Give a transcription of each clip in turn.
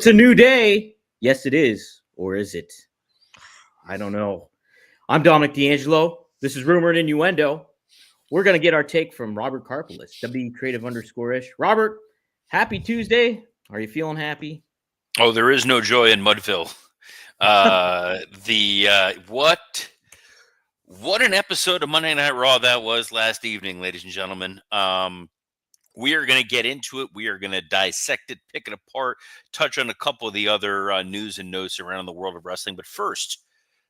a new day. Yes, it is. Or is it? I don't know. I'm Dominic D'Angelo. This is Rumor and Innuendo. We're going to get our take from Robert Karpelis, WB Creative _ish. Robert, happy Tuesday. Are you feeling happy? Oh, there is no joy in Mudville. What an episode of Monday Night Raw that was last evening, ladies and gentlemen. We are going to get into it. We are going to dissect it, pick it apart, touch on a couple of the other news and notes around the world of wrestling. But first,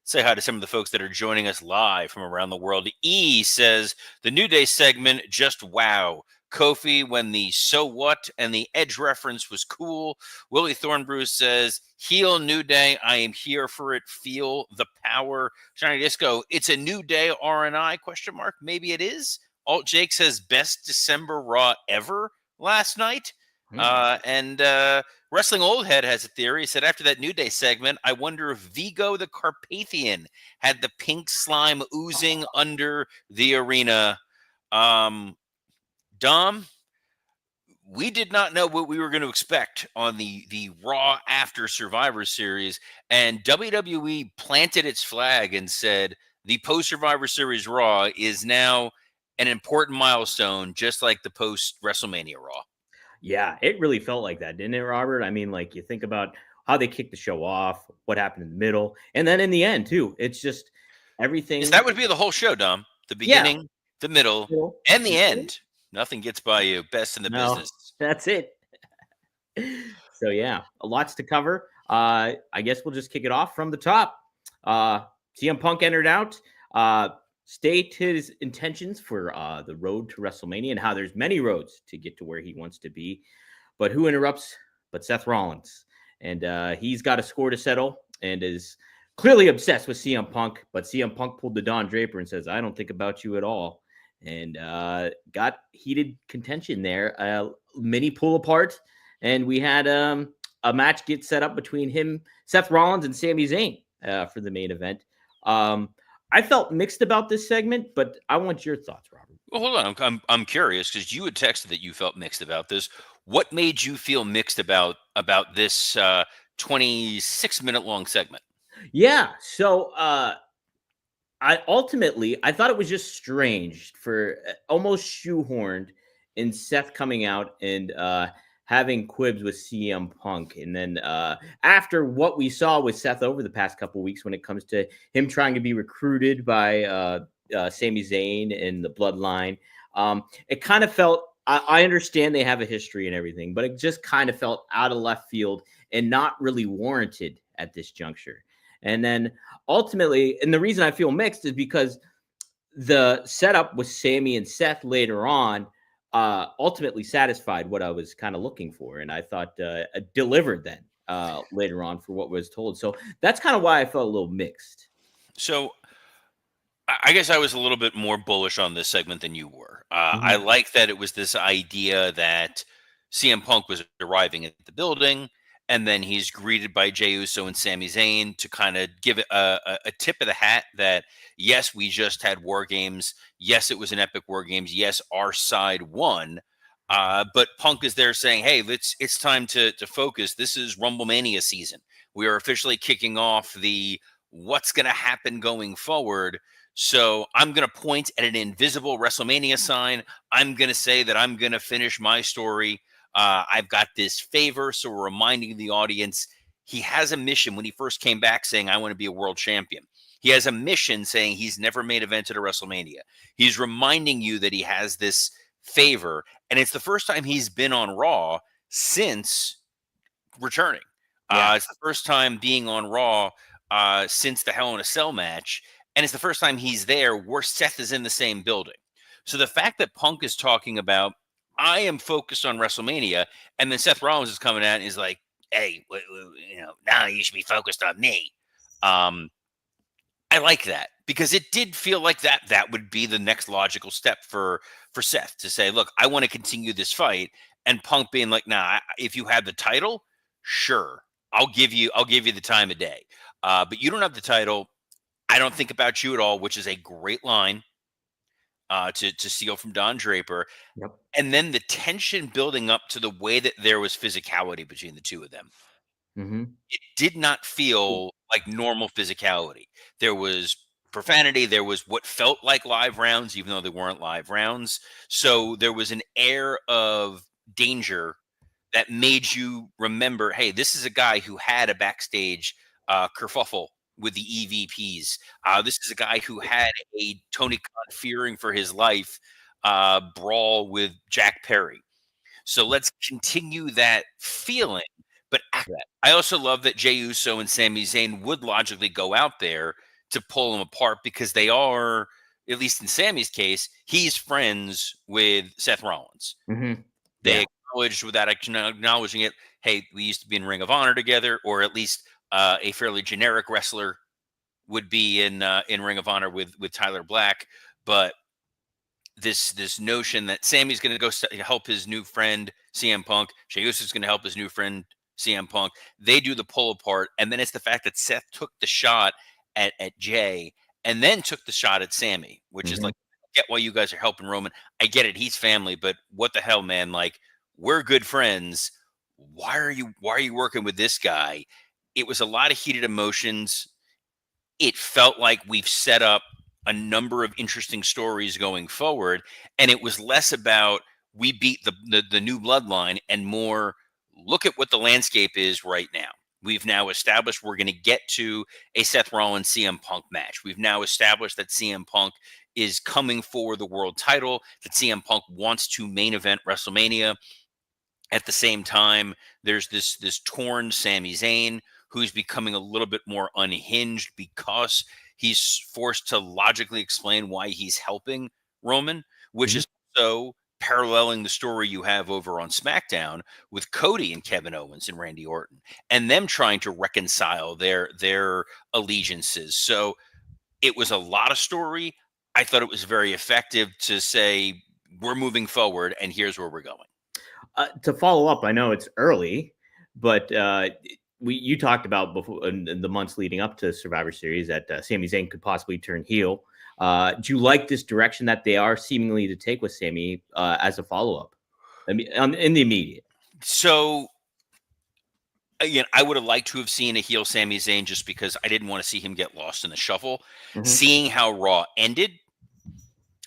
say hi to some of the folks that are joining us live from around the world. E says the New Day segment, just wow. Kofi, when the so what and the Edge reference was cool. Willie Thornbrew says, heel New Day, I am here for it. Feel the power. Shiny Disco, it's a new day, RNI, question mark. Maybe it is. Alt Jake says, best December Raw ever last night. And Wrestling Old Head has a theory. He said, after that New Day segment, I wonder if Vigo the Carpathian had the pink slime oozing under the arena. Dom, we did not know what we were going to expect on the Raw after Survivor Series, and WWE planted its flag and said the post-Survivor Series Raw is now an important milestone, just like the post-WrestleMania Raw. Yeah, it really felt like that, didn't it, Robert? I mean, like, you think about how they kicked the show off, what happened in the middle, and then in the end, too. It's just everything. Yes, that would be the whole show, Dom. The beginning, the middle, and the end. Nothing gets by you. Best in the business. That's it. So, yeah, lots to cover. I guess we'll just kick it off from the top. CM Punk entered out, state his intentions for the road to WrestleMania and how there's many roads to get to where he wants to be. But who interrupts but Seth Rollins? And he's got a score to settle and is clearly obsessed with CM Punk. But CM Punk pulled the Don Draper and says, I don't think about you at all. And got heated contention there. Mini pull apart. And we had a match get set up between him, Seth Rollins, and Sami Zayn for the main event. I felt mixed about this segment, but I want your thoughts, Robert. Well, hold on. I'm curious because you had texted that you felt mixed about this. What made you feel mixed about this 26-minute long segment? Yeah. So I thought it was just strange for almost shoehorned in Seth coming out and having quibs with CM Punk. And then after what we saw with Seth over the past couple of weeks when it comes to him trying to be recruited by Sami Zayn and the Bloodline, it kind of felt, I understand they have a history and everything, but it just kind of felt out of left field and not really warranted at this juncture. And then ultimately, and the reason I feel mixed is because the setup with Sami and Seth later on ultimately satisfied what I was kind of looking for. And I thought delivered then later on for what was told. So that's kind of why I felt a little mixed. So I guess I was a little bit more bullish on this segment than you were. I like that it was this idea that CM Punk was arriving at the building, and then he's greeted by Jey Uso and Sami Zayn to kind of give it a tip of the hat that, yes, we just had War Games. Yes, it was an epic War Games. Yes, our side won. But Punk is there saying, hey, it's time to focus. This is Rumblemania season. We are officially kicking off the what's going to happen going forward. So I'm going to point at an invisible WrestleMania sign. I'm going to say that I'm going to finish my story. I've got this favor. So we're reminding the audience he has a mission when he first came back saying, I want to be a world champion. He has a mission saying he's never main evented a WrestleMania. He's reminding you that he has this favor. And it's the first time he's been on Raw since returning. It's the first time being on Raw since the Hell in a Cell match. And it's the first time he's there where Seth is in the same building. So the fact that Punk is talking about, I am focused on WrestleMania, and then Seth Rollins is coming out and he's like, hey, now you should be focused on me. I like that because it did feel like that would be the next logical step for Seth to say, look, I want to continue this fight. And Punk being like, nah, if you have the title, sure, I'll give you the time of day. But you don't have the title. I don't think about you at all, which is a great line to steal from Don Draper. Yep. And then the tension building up to the way that there was physicality between the two of them. It did not feel like normal physicality. There was profanity. There was what felt like live rounds, even though they weren't live rounds. So there was an air of danger that made you remember, hey, this is a guy who had a backstage kerfuffle with the EVPs. This is a guy who had a Tony Khan fearing for his life brawl with Jack Perry. So let's continue that feeling, but act that. I also love that Jey Uso and Sami Zayn would logically go out there to pull them apart because they are, at least in Sammy's case, he's friends with Seth Rollins. They Yeah. acknowledged without acknowledging it, hey, we used to be in Ring of Honor together, or at least a fairly generic wrestler would be in Ring of Honor with Tyler Black. But this notion that Sammy's going to go help his new friend CM Punk, Jey Uso's going to help his new friend CM Punk. They do the pull apart, and then it's the fact that Seth took the shot at Jay, and then took the shot at Sammy, which is like, I get why you guys are helping Roman. I get it, he's family, but what the hell, man? Like, we're good friends. Why are you working with this guy? It was a lot of heated emotions. It felt like we've set up a number of interesting stories going forward, and it was less about we beat the new bloodline and more look at what the landscape is right now. We've now established we're going to get to a Seth Rollins CM Punk match. We've now established that CM Punk is coming for the world title, that CM Punk wants to main event WrestleMania. At the same time, there's this torn Sami Zayn who's becoming a little bit more unhinged because he's forced to logically explain why he's helping Roman, which is so paralleling the story you have over on SmackDown with Cody and Kevin Owens and Randy Orton, and them trying to reconcile their allegiances. So it was a lot of story. I thought it was very effective to say we're moving forward and here's where we're going. To follow up, I know it's early, but you talked about before in the months leading up to Survivor Series that Sami Zayn could possibly turn heel. Do you like this direction that they are seemingly to take with Sami as a follow up? I mean, in the immediate. So again, I would have liked to have seen a heel Sami Zayn just because I didn't want to see him get lost in the shuffle. Seeing how Raw ended,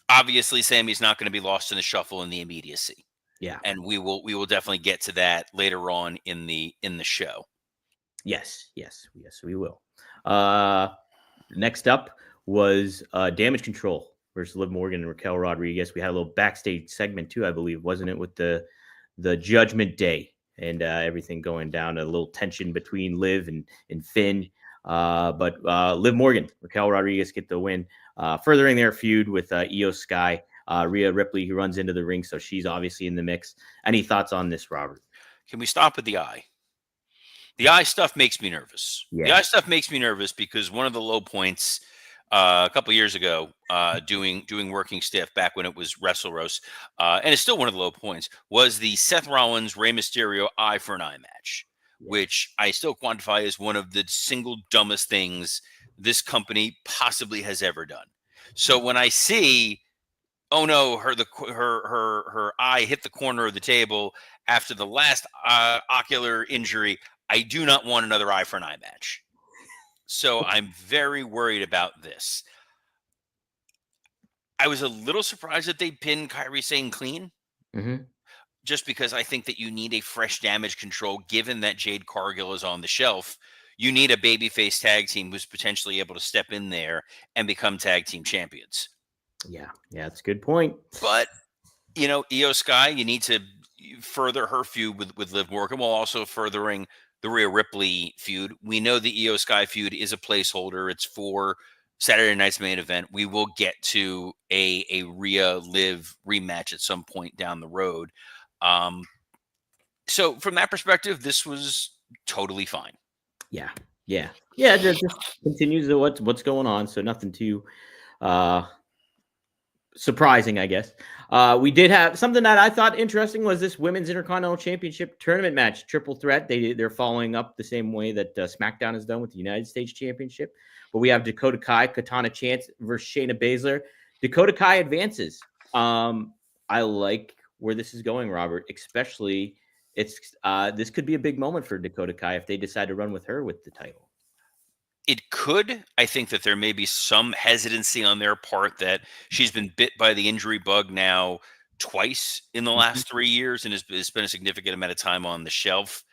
obviously Sami's not going to be lost in the shuffle in the immediacy. Yeah. And we will definitely get to that later on in the show. Yes, we will. Next up was Damage Control versus Liv Morgan and Raquel Rodriguez. We had a little backstage segment too, I believe, wasn't it, with the Judgment Day and everything going down, a little tension between Liv and Finn. But Liv Morgan, Raquel Rodriguez get the win, furthering their feud with Io Sky. Rhea Ripley, who runs into the ring, so she's obviously in the mix. Any thoughts on this, Robert? Can we stop at the eye? The eye stuff makes me nervous. Yeah. The eye stuff makes me nervous because one of the low points a couple of years ago, doing working stiff back when it was WrestleRoast, and it's still one of the low points, was the Seth Rollins Rey Mysterio eye for an eye match, which I still quantify as one of the single dumbest things this company possibly has ever done. So when I see, oh no, her eye hit the corner of the table after the last ocular injury, I do not want another eye for an eye match. So I'm very worried about this. I was a little surprised that they pinned Kairi Sane clean. Just because I think that you need a fresh damage control, given that Jade Cargill is on the shelf. You need a babyface tag team who's potentially able to step in there and become tag team champions. Yeah, that's a good point. But, Io Sky, you need to further her feud with Liv Morgan while also furthering the Rhea Ripley feud. We know the Io Sky feud is a placeholder. It's for Saturday night's main event. We will get to a Rhea Liv rematch at some point down the road. So from that perspective, this was totally fine. Yeah. Just continues what's going on. So nothing too surprising, I guess. We did have something that I thought interesting was this Women's Intercontinental Championship tournament match, triple threat. They're following up the same way that SmackDown has done with the United States Championship. But we have Dakota Kai, Katana Chance versus Shayna Baszler. Dakota Kai advances. I like where this is going, Robert, especially this could be a big moment for Dakota Kai if they decide to run with her with the title. It could. I think that there may be some hesitancy on their part that she's been bit by the injury bug now twice in the Mhm, last 3 years and has spent a significant amount of time on the shelf.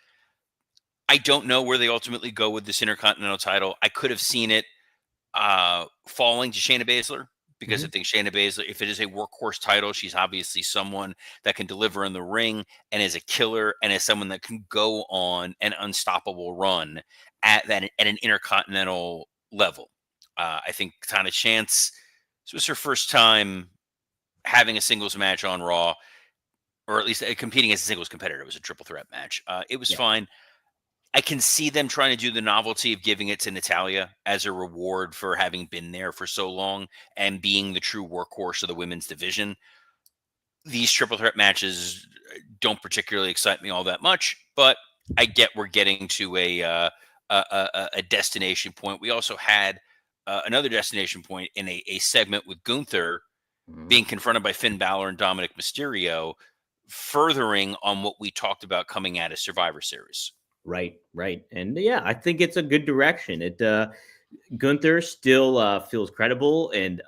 I don't know where they ultimately go with this Intercontinental title. I could have seen it falling to Shayna Baszler because I mhm. think Shayna Baszler, if it is a workhorse title, she's obviously someone that can deliver in the ring and is a killer and is someone that can go on an unstoppable run at an intercontinental level. I think Tana Chance, this was her first time having a singles match on Raw, or at least competing as a singles competitor. It was a triple threat match. It was Yeah. fine. I can see them trying to do the novelty of giving it to Natalia as a reward for having been there for so long and being the true workhorse of the women's division. These triple threat matches don't particularly excite me all that much, but I get we're getting to a destination point. We also had another destination point in a segment with Gunther Mhm. being confronted by Finn Balor and Dominic Mysterio, furthering on what we talked about coming out of Survivor Series. Right, right. And yeah, I think it's a good direction. Gunther still feels credible and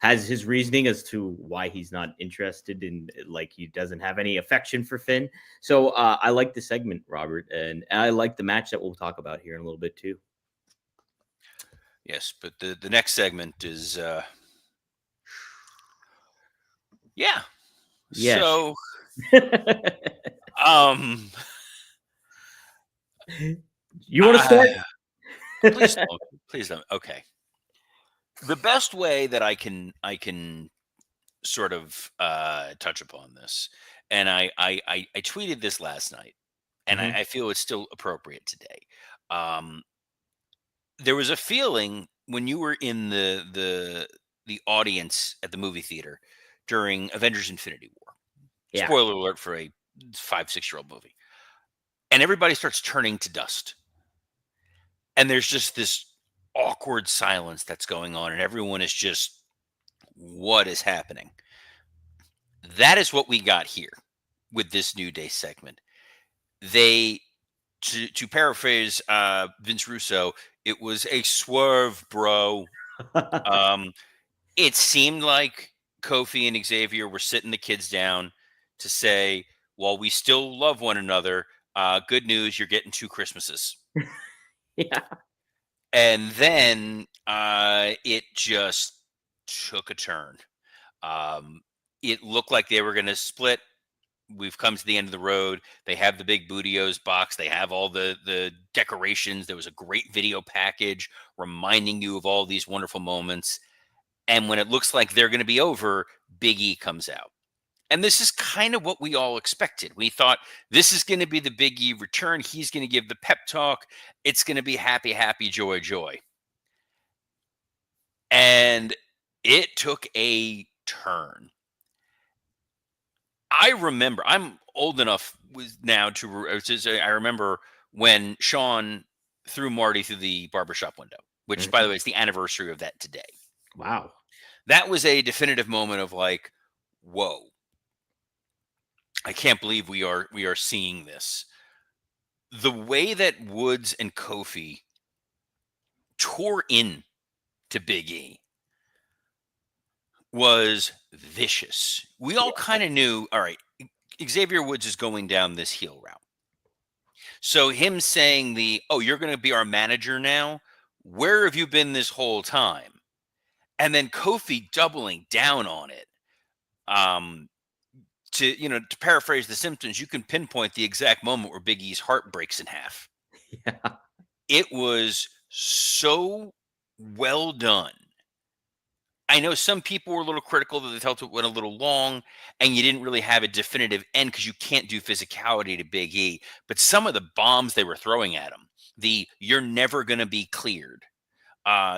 has his reasoning as to why he's not interested in, like, he doesn't have any affection for Finn. So I like the segment, Robert, and I like the match that we'll talk about here in a little bit too. Yes, but the next segment is yeah. Yes. So um You want to uh, start? please don't. Please don't. Okay. The best way that I can sort of touch upon this, and I tweeted this last night, and Mhm. I feel it's still appropriate today. Um there was a feeling when you were in the audience at the movie theater during Avengers Infinity War. Yeah. Spoiler alert for a 5, 6 year old movie. And everybody starts turning to dust. And there's just this awkward silence that's going on, and everyone is just, what is happening? That is what we got here with this New Day segment. They, to paraphrase Vince Russo, it was a swerve, bro. Um, it seemed like Kofi and Xavier were sitting the kids down to say, while we still love one another, good news, you're getting 2 Christmases. Yeah. And then it just took a turn. Um, it looked like they were going to split. We've come to the end of the road. They have the big Bootios box. They have all the decorations. There was a great video package reminding you of all these wonderful moments. And when it looks like they're going to be over, Big E comes out. And this is kind of what we all expected. We thought this is going to be the Big E return. He's going to give the pep talk. It's going to be happy, happy, joy, joy. And it took a turn. I remember, I'm old enough now I remember when Sean threw Marty through the barbershop window, which, by Mhm. the way, is the anniversary of that today. Wow. That was a definitive moment of like, whoa, I can't believe we are seeing this. The way that Woods and Kofi tore in to Big E was vicious. We all kind of knew, all right, Xavier Woods is going down this heel route. So him saying oh, you're going to be our manager now. Where have you been this whole time? And then Kofi doubling down on it. Um, to paraphrase The Simpsons, you can pinpoint the exact moment where Big E's heart breaks in half. Yeah. It was so well done. I know some people were a little critical that they felt it went a little long and you didn't really have a definitive end because you can't do physicality to Big E. But some of the bombs they were throwing at him, you're never going to be cleared.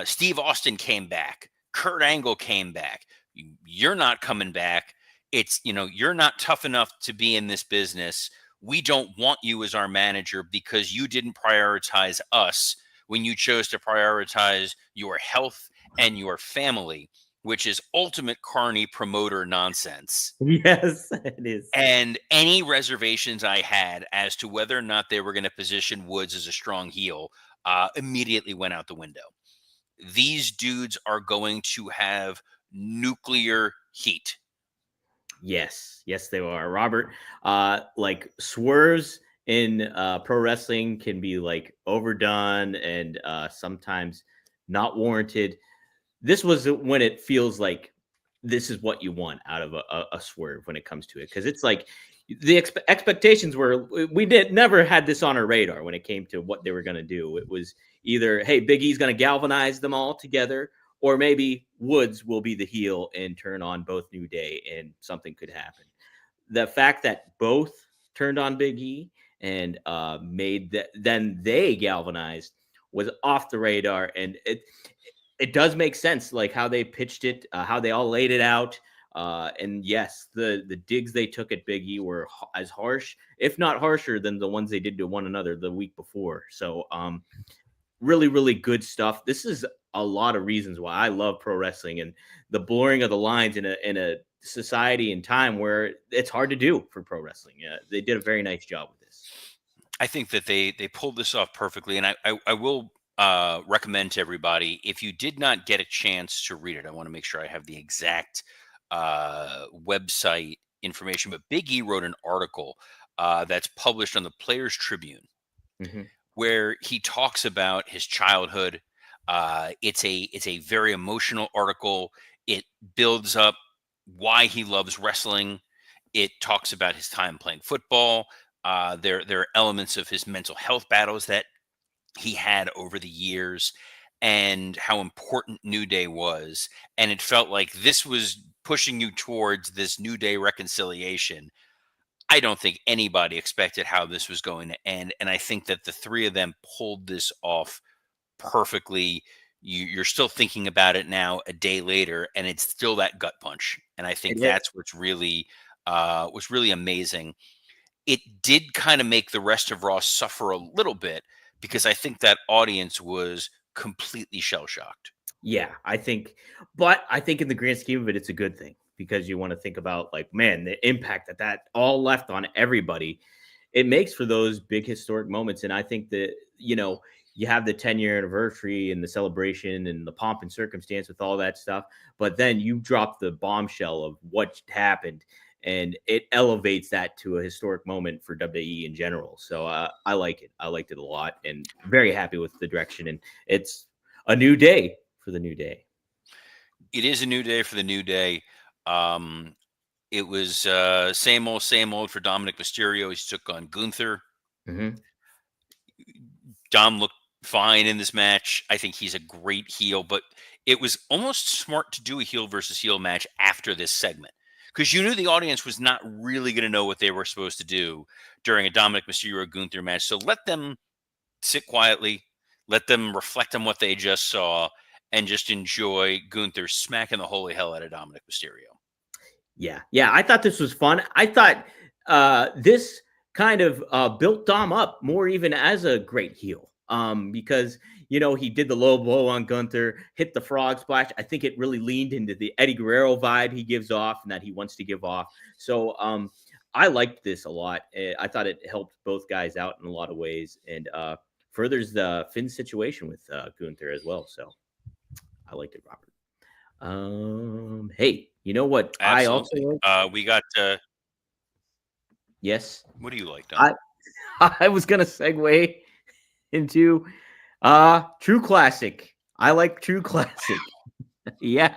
Steve Austin came back. Kurt Angle came back. You're not coming back. You're not tough enough to be in this business. We don't want you as our manager because you didn't prioritize us when you chose to prioritize your health and your family which is ultimate carny promoter nonsense. Yes, it is. And any reservations I had as to whether or not they were going to position Woods as a strong heel immediately went out the window. These dudes are going to have nuclear heat. Yes, yes, they are. Robert, like swerves in pro wrestling can be like overdone and sometimes not warranted. This was when it feels like this is what you want out of a swerve when it comes to it, because it's like the expectations were we did never had this on our radar when it came to what they were going to do. It was either, hey, Big E's going to galvanize them all together, or maybe Woods will be the heel and turn on both New Day and something could happen. The fact that both turned on Big E and made that, then they galvanized, was off the radar, and it does make sense, like how they pitched it, how they all laid it out. And yes, the digs they took at Big E were as harsh, if not harsher, than the ones they did to one another the week before. So, really, really good stuff. This is a lot of reasons why I love pro wrestling, and the blurring of the lines in a society and time where it's hard to do for pro wrestling. They did a very nice job with this. I think that they pulled this off perfectly, and I will recommend to everybody, if you did not get a chance to read it, I want to make sure I have the exact website information. But Big E wrote an article that's published on the Players Tribune, Mm-hmm. where he talks about his childhood. It's a very emotional article. It builds up why he loves wrestling. It talks about his time playing football. There are elements of his mental health battles that he had over the years, and how important New Day was. And it felt like this was pushing you towards this New Day reconciliation. I don't think anybody expected how this was going to end. And I think that the three of them pulled this off perfectly. You're still thinking about it now, a day later, and it's still that gut punch. And I think It is. that's what's really amazing. It did kind of make the rest of Raw suffer a little bit, because I think that audience was completely shell shocked. Yeah, I think in the grand scheme of it, it's a good thing, because you want to think about, like, man, the impact that all left on everybody. It makes for those big historic moments, and I think that you have the 10-year anniversary and the celebration and the pomp and circumstance with all that stuff, but then you drop the bombshell of what happened, and it elevates that to a historic moment for WWE in general. So I like it. I liked it a lot, and very happy with the direction. And it's a new day for the New Day. It is a new day for the New Day. It was same old for Dominic Mysterio. He took on Gunther. Mm-hmm. Dom looked fine in this match. I think he's a great heel, but it was almost smart to do a heel versus heel match after this segment, because you knew the audience was not really going to know what they were supposed to do during a Dominic Mysterio Gunther match. So let them sit quietly, let them reflect on what they just saw, and just enjoy Gunther smacking the holy hell out of Dominic Mysterio. Yeah. I thought this was fun. I thought this kind of built Dom up more, even as a great heel. Because he did the low blow on Gunther, hit the frog splash. I think it really leaned into the Eddie Guerrero vibe he gives off and that he wants to give off. So I liked this a lot. I thought it helped both guys out in a lot of ways, and furthers the Finn situation with Gunther as well. So I liked it, Robert. Hey, you know what? I also Absolutely. like? We got Yes, what do you like, Dom? I I was gonna segue into True Classic. I like True Classic. Yeah.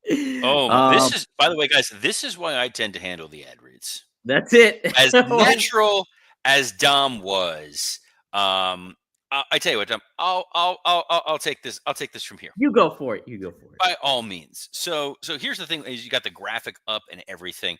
This is, by the way, guys, this is why I tend to handle the ad reads. That's it. As natural as Dom was, I tell you what, Dom, I'll take this. I'll take this from here. You go for it. You go for it. By all means. So here's the thing: is you got the graphic up and everything.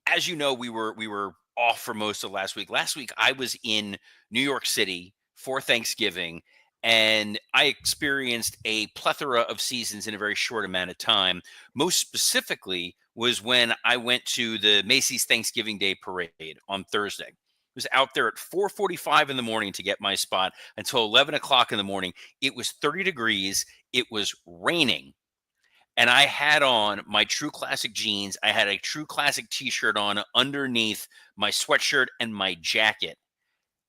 As you know, we were off for most of last week. Last week, I was in New York City for Thanksgiving, and I experienced a plethora of seasons in a very short amount of time. Most specifically was when I went to the Macy's Thanksgiving Day Parade on Thursday. I was out there at 4:45 in the morning to get my spot until 11 o'clock in the morning. It was 30 degrees. It was raining. and I had on my True Classic jeans. I had a True Classic t-shirt on underneath my sweatshirt and my jacket.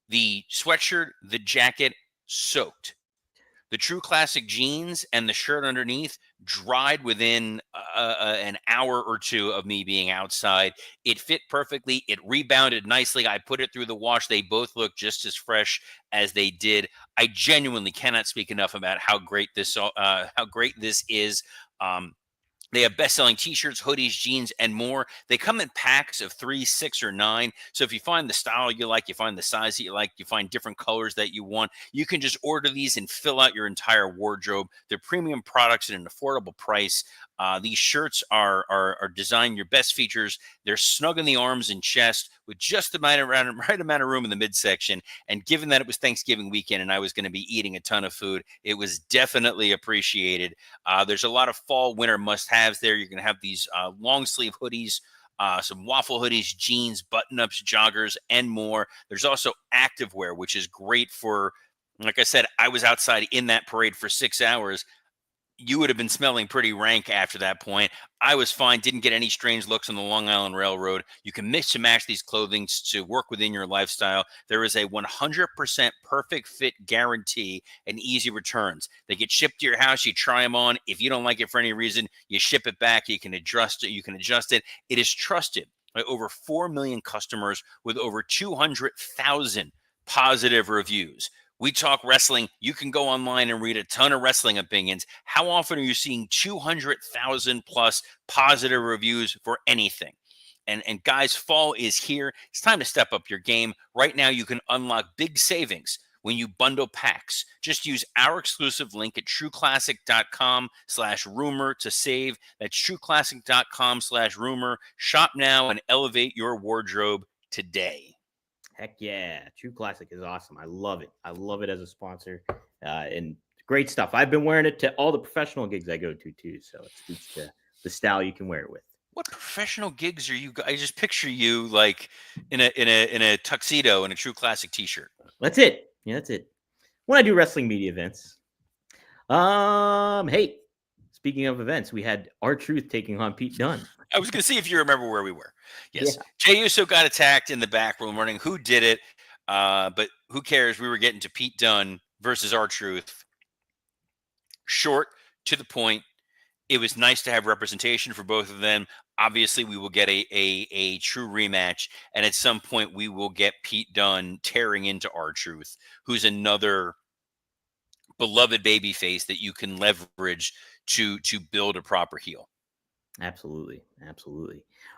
The sweatshirt, the jacket soaked. The True Classic jeans and the shirt underneath dried within an hour or two of me being outside. It fit perfectly. It rebounded nicely. I put it through the wash. They both look just as fresh as they did. I genuinely cannot speak enough about how great this is. Um, they have best-selling t-shirts, hoodies, jeans, and more. They come in packs of 3, 6, or 9. So if you find the style you like, you find the size that you like, you find different colors that you want, you can just order these and fill out your entire wardrobe. They're premium products at an affordable price. These shirts are designed your best features. They're snug in the arms and chest with just the right amount of room in the midsection. And given that it was Thanksgiving weekend and I was going to be eating a ton of food, it was definitely appreciated. There's a lot of fall winter must-haves there. You're going to have these long sleeve hoodies, some waffle hoodies, jeans, button-ups, joggers, and more. There's also activewear, which is great for, like I said, I was outside in that parade for 6 hours. You would have been smelling pretty rank after that point. I was fine, didn't get any strange looks on the Long Island Railroad. You can mix and match these clothing to work within your lifestyle. There is a 100% perfect fit guarantee and easy returns. They get shipped to your house. You try them on. If you don't like it for any reason, you ship it back. You can adjust it. It is trusted by over 4 million customers with over 200,000 positive reviews. We talk wrestling. You can go online and read a ton of wrestling opinions. How often are you seeing 200,000 plus positive reviews for anything? And guys, fall is here. It's time to step up your game. Right now, you can unlock big savings when you bundle packs. Just use our exclusive link at trueclassic.com/rumor to save. That's trueclassic.com/rumor. Shop now and elevate your wardrobe today. Heck yeah. True Classic is awesome. I love it. I love it as a sponsor. And great stuff. I've been wearing it to all the professional gigs I go to too. So it speaks to the style you can wear it with. What professional gigs are you? I just picture you like in a tuxedo and a True Classic T-shirt. That's it. Yeah, that's it. When I do wrestling media events. Hey, speaking of events, we had R-Truth taking on Pete Dunne. I was going to see if you remember where we were. Yes. Yeah. Jey Uso got attacked in the back room running. Who did it? But who cares? We were getting to Pete Dunne versus R-Truth. Short, to the point. It was nice to have representation for both of them. Obviously, we will get a true rematch. And at some point, we will get Pete Dunne tearing into R-Truth, who's another beloved babyface that you can leverage to build a proper heel. Absolutely.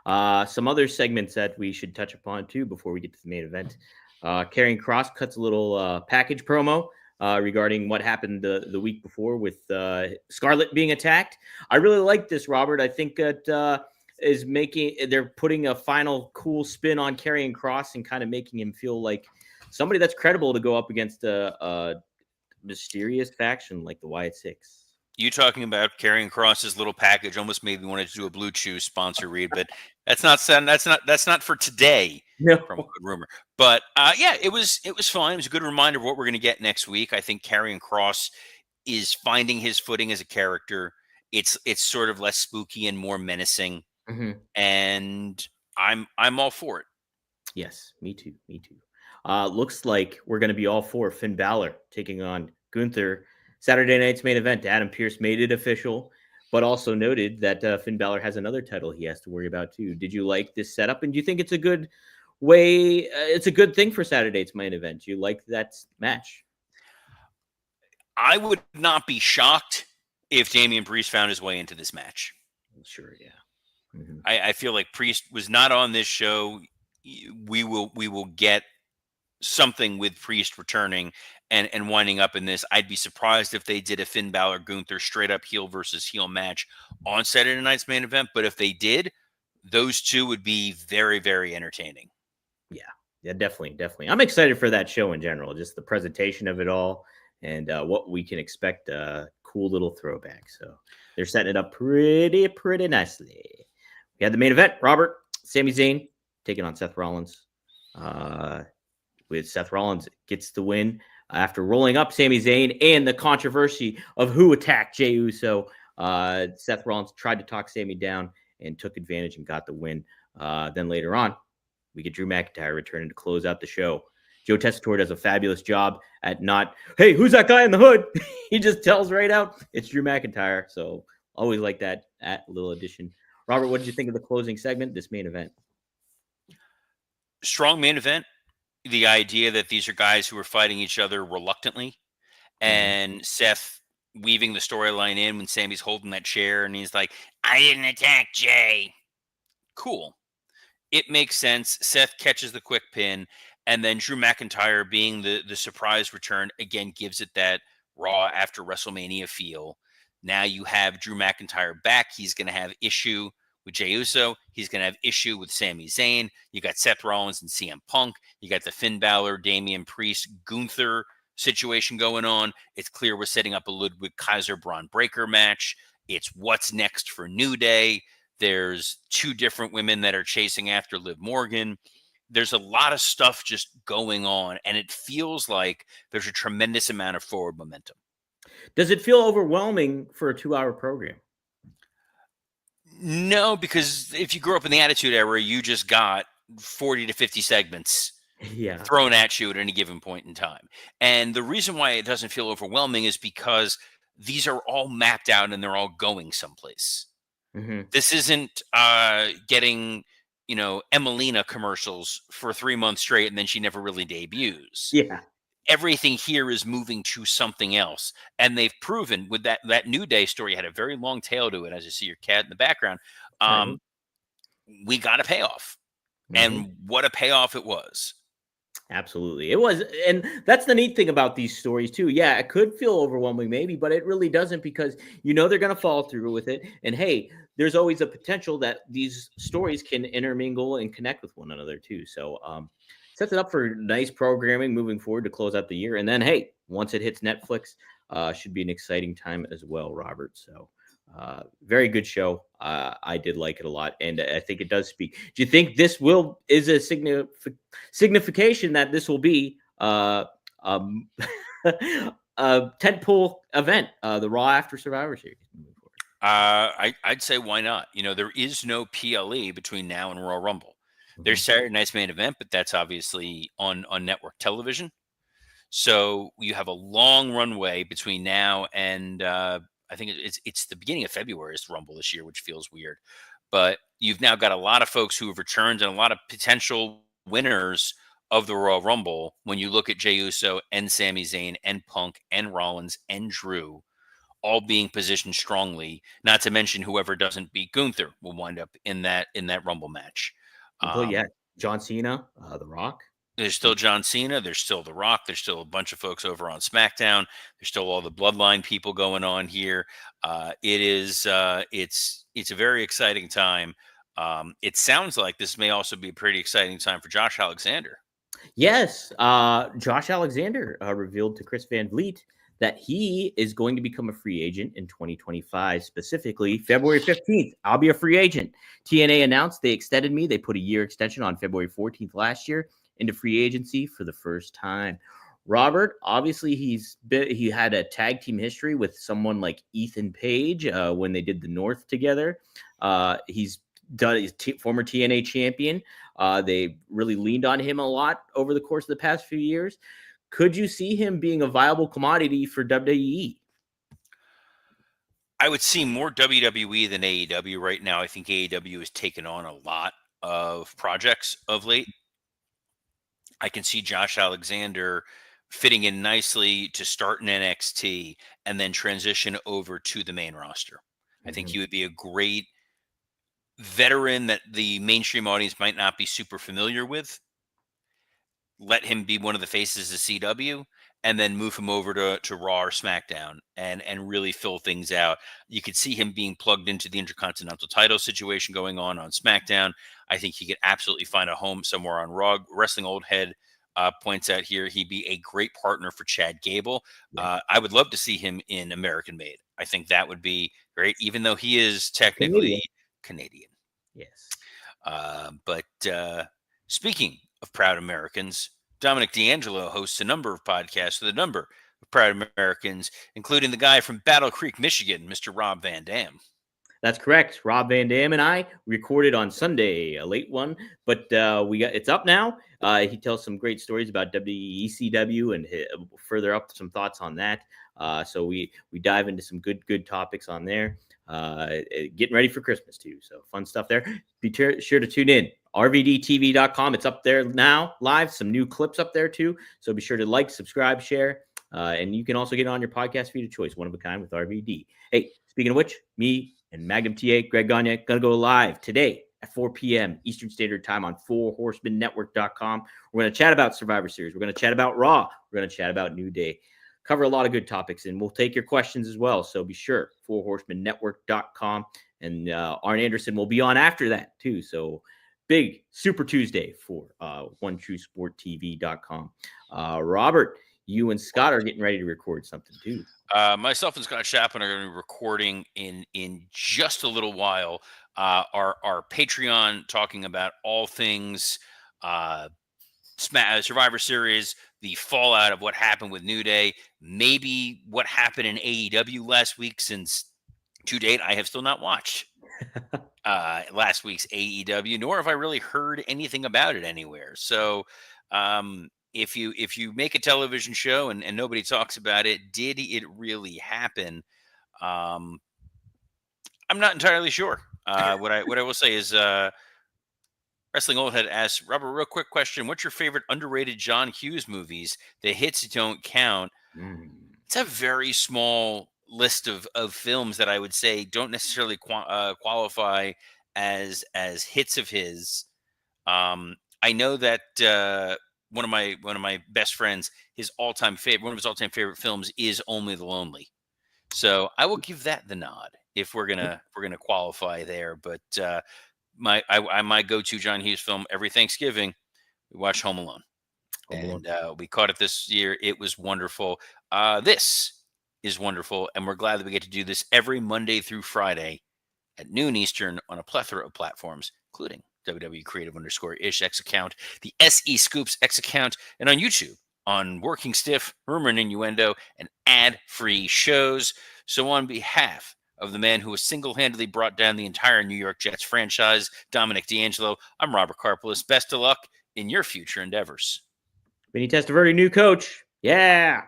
Some other segments that we should touch upon too before we get to the main event. Karrion Kross cuts a little package promo regarding what happened the week before with Scarlett being attacked. I really like this, Robert. I think that they're putting a final cool spin on Karrion Kross and kind of making him feel like somebody that's credible to go up against a mysterious faction like the Wyatt Six. You talking about Karrion Kross's little package almost made me want to do a Blue Chew sponsor read, but that's not for today. No. From a good rumor. But yeah, it was fun. It was a good reminder of what we're going to get next week. I think Karrion Kross is finding his footing as a character. It's sort of less spooky and more menacing, and I'm all for it. Yes, me too. Looks like we're going to be all for Finn Balor taking on Gunther. Saturday night's main event. Adam Pearce made it official, but also noted that Finn Balor has another title he has to worry about too. Did you like this setup? And do you think it's a good way? It's a good thing for Saturday's main event. Do you like that match? I would not be shocked if Damian Priest found his way into this match. Sure, yeah. I feel like Priest was not on this show. We will get something with Priest returning and winding up in this. I'd be surprised if they did a Finn Balor Gunther straight up heel versus heel match on Saturday night's main event. But if they did, those two would be very, very entertaining. Yeah, definitely. I'm excited for that show in general, just the presentation of it all and what we can expect. Cool little throwback. So they're setting it up pretty nicely. We had the main event, Robert, Sami Zayn taking on Seth Rollins. With Seth Rollins gets the win after rolling up Sami Zayn and the controversy of who attacked Jey Uso Seth Rollins tried to talk Sammy down and took advantage and got the win. Then later on, we get Drew McIntyre returning to close out the show. Joe Tessitore does a fabulous job at not, hey, who's that guy in the hood? He just tells right out it's Drew McIntyre. So always like that little addition. Robert, what did you think of the closing segment, this main event? Strong main event. The idea that these are guys who are fighting each other reluctantly, Mm-hmm. and Seth weaving the storyline in when Sammy's holding that chair and he's like, I didn't attack Jay. Cool. It makes sense. Seth catches the quick pin, and then Drew McIntyre, being the surprise return, again gives it that Raw after WrestleMania feel. Now you have Drew McIntyre back. He's going to have issue with Jey Uso. He's going to have issue with Sami Zayn. You got Seth Rollins and CM Punk. You got the Finn Balor, Damian Priest, Gunther situation going on. It's clear we're setting up a Ludwig Kaiser Braun Breaker match. It's what's next for New Day. There's two different women that are chasing after Liv Morgan. There's a lot of stuff just going on, and it feels like there's a tremendous amount of forward momentum. Does it feel overwhelming for a 2-hour program? No, because if you grew up in the Attitude Era, you just got 40 to 50 segments Yeah. thrown at you at any given point in time. And the reason why it doesn't feel overwhelming is because these are all mapped out and they're all going someplace. Mm-hmm. This isn't getting, Emelina commercials for 3 months straight and then she never really debuts. Yeah. Everything here is moving to something else, and they've proven with that New Day story had a very long tail to it. As you see your cat in the background, Right. we got a payoff, Mm-hmm. and what a payoff it was. Absolutely. It was. And that's the neat thing about these stories, too. Yeah, it could feel overwhelming, maybe, but it really doesn't because they're going to follow through with it. And hey, there's always a potential that these stories can intermingle and connect with one another, too. So, sets it up for nice programming moving forward to close out the year. And then, hey, once it hits Netflix, should be an exciting time as well, Robert. So, very good show. I did like it a lot, and I think it does speak. Do you think this is a signification that this will be um, a tentpole event, the Raw after Survivor Series moving forward? I'd say why not? There is no PLE between now and Royal Rumble. There's Mhm. Saturday Night's Main Event, but that's obviously on network television. So you have a long runway between now and I think it's the beginning of February is the Rumble this year, which feels weird. But you've now got a lot of folks who have returned and a lot of potential winners of the Royal Rumble when you look at Jey Uso and Sami Zayn and Punk and Rollins and Drew all being positioned strongly. Not to mention whoever doesn't beat Gunther will wind up in that Rumble match. Well, yeah, Um, John Cena, The Rock. there's still John Cena. There's still The Rock. There's still a bunch of folks over on SmackDown. There's still all the Bloodline people going on here. It's a very exciting time. It sounds like this may also be a pretty exciting time for Josh Alexander. Yes, Josh Alexander revealed to Chris Van Vliet that he is going to become a free agent in 2025, specifically February 15th. I'll be a free agent. TNA announced they extended me. They put a year extension on February 14th last year into free agency for the first time. Robert, obviously, he had a tag team history with someone like Ethan Page when they did the North together. He's former TNA champion. They really leaned on him a lot over the course of the past few years. Could you see him being a viable commodity for WWE? I would see more WWE than AEW right now. I think AEW has taken on a lot of projects of late. I can see Josh Alexander fitting in nicely to start in NXT and then transition over to the main roster. I think Mhm. he would be a great veteran that the mainstream audience might not be super familiar with. Let him be one of the faces of CW and then move him over to Raw or SmackDown and really fill things out. You could see him being plugged into the Intercontinental title situation going on SmackDown. I think he could absolutely find a home somewhere on Raw. Wrestling Old Head points out here he'd be a great partner for Chad Gable. Yeah. I would love to see him in American Made. I think that would be great, even though he is technically Canadian. Canadian. Yes. But speaking of proud Americans, Dominic D'Angelo hosts a number of podcasts with a number of proud Americans, including the guy from Battle Creek, Michigan, Mr. Rob Van Dam. That's correct. Rob Van Dam and I recorded on Sunday, a late one, but it's up now. He tells some great stories about WECW and further up some thoughts on that. So we dive into some good topics on there. Getting ready for Christmas too, so fun stuff there. Be sure to tune in. RVDTV.com. It's up there now, live. Some new clips up there too. So be sure to like, subscribe, share. And you can also get it on your podcast feed of choice, one of a kind with RVD. Hey, speaking of which, me and Magnum TA, Greg Gagne, going to go live today at 4 p.m. Eastern Standard Time on 4horsemanetwork.com. We're going to chat about Survivor Series. We're going to chat about Raw. We're going to chat about New Day. Cover a lot of good topics, and we'll take your questions as well. So be sure, 4horsemanetwork.com. And Arn Anderson will be on after that, too. So big Super Tuesday for OneTrueSportTV.com. Robert, you and Scott are getting ready to record something, too. Myself and Scott Chapman are going to be recording in just a little while our Patreon, talking about all things Survivor Series, the fallout of what happened with New Day, maybe what happened in AEW last week, since to date I have still not watched last week's AEW, nor have I really heard anything about it anywhere. So if you make a television show and nobody talks about it, did it really happen? I'm not entirely sure. What I will say is Wrestling Old Head asks, Robert, real quick question. What's your favorite underrated John Hughes movies? The hits don't count. It's a very small list of films that I would say don't necessarily qualify as hits of his. I know that one of my best friends, one of his all-time favorite films is Only the Lonely. So I will give that the nod if we're gonna qualify there. But my go-to John Hughes film every Thanksgiving, we watch Home Alone. And we caught it this year. It was wonderful. This is wonderful, and we're glad that we get to do this every Monday through Friday at noon Eastern on a plethora of platforms, including WWE Creative_ish X account, the SE Scoops X account, and on YouTube on Working Stiff, Rumor and Innuendo, and ad-free shows. So on behalf of the man who has single-handedly brought down the entire New York Jets franchise, Dominic D'Angelo, I'm Robert Karpolis. Best of luck in your future endeavors. Vinny Testaverde, new coach. Yeah.